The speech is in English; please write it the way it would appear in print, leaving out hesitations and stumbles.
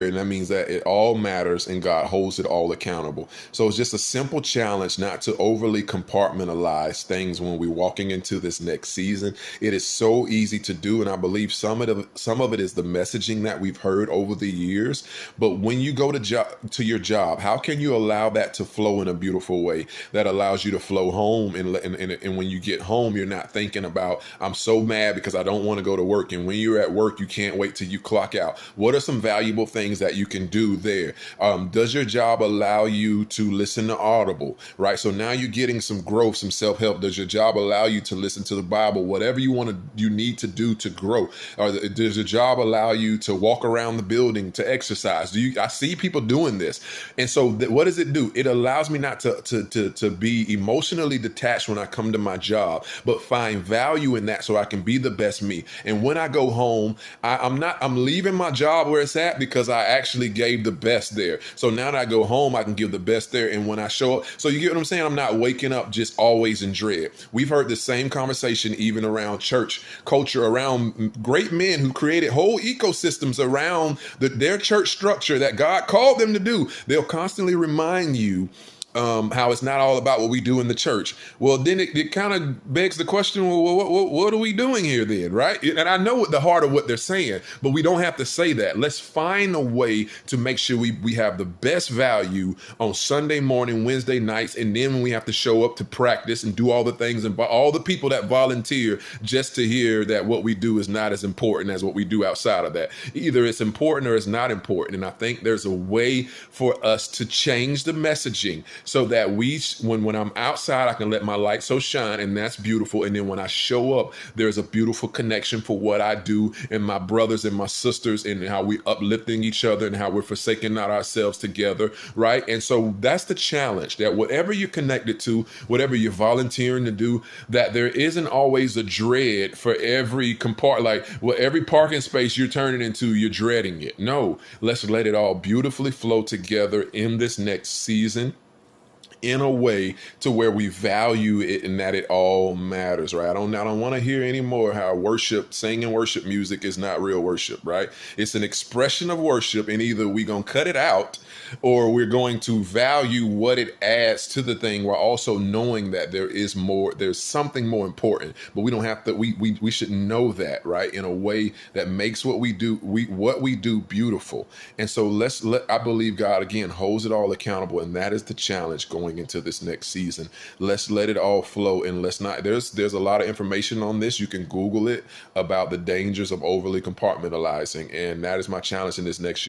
and that means that it all matters and God holds it all accountable. So it's just a simple challenge not to overly compartmentalize things when we're walking into this next season. It is so easy to do, and I believe some of it is the messaging that we've heard over the years. But when you go to your job, how can you allow that to flow in a beautiful way that allows you to flow home, and when you get home, you're not thinking about, I'm so mad because I don't want to go to work. And when you're at work, you can't wait till you clock out. What are some valuable things that you can do there? Does your job allow you to listen to Audible, right? So now you're getting some growth, some self-help. Does your job allow you to listen to the Bible? Whatever you need to do to grow. Or does your job allow you to walk around the building to exercise? I see people doing this. And so what does it do? It allows me not to be emotionally detached when I come to my job, but find value in that so I can be the best me. And when I go home, I'm leaving my job where it's at because I actually gave the best there. So now that I go home, I can give the best there. And when I show up, so you get what I'm saying? I'm not waking up just always in dread. We've heard the same conversation even around church culture, around great men who created whole ecosystems around their church structure that God called them to do. They'll constantly remind you how it's not all about what we do in the church. Well, then it kind of begs the question, well, what are we doing here then, right? And I know at the heart of what they're saying, but we don't have to say that. Let's find a way to make sure we have the best value on Sunday morning, Wednesday nights, and then when we have to show up to practice and do all the things, and all the people that volunteer just to hear that what we do is not as important as what we do outside of that. Either it's important or it's not important. And I think there's a way for us to change the messaging so that when I'm outside, I can let my light so shine, and that's beautiful. And then when I show up, there's a beautiful connection for what I do and my brothers and my sisters, and how we uplifting each other and how we're forsaking not ourselves together, right? And so that's the challenge, that whatever you're connected to, whatever you're volunteering to do, that there isn't always a dread for every every parking space you're turning into, you're dreading it. No, let's let it all beautifully flow together in this next season, in a way to where we value it and that it all matters, right? I don't want to hear anymore how singing worship music is not real worship, right? It's an expression of worship, and either we're going to cut it out or we're going to value what it adds to the thing, while also knowing that there's something more important. But we don't have to, we should know that, right? In a way that makes what we do beautiful. And so I believe God again holds it all accountable, and that is the challenge going into this next season. Let's let it all flow, and let's not, there's a lot of information on this. You can Google it about the dangers of overly compartmentalizing. And that is my challenge in this next year.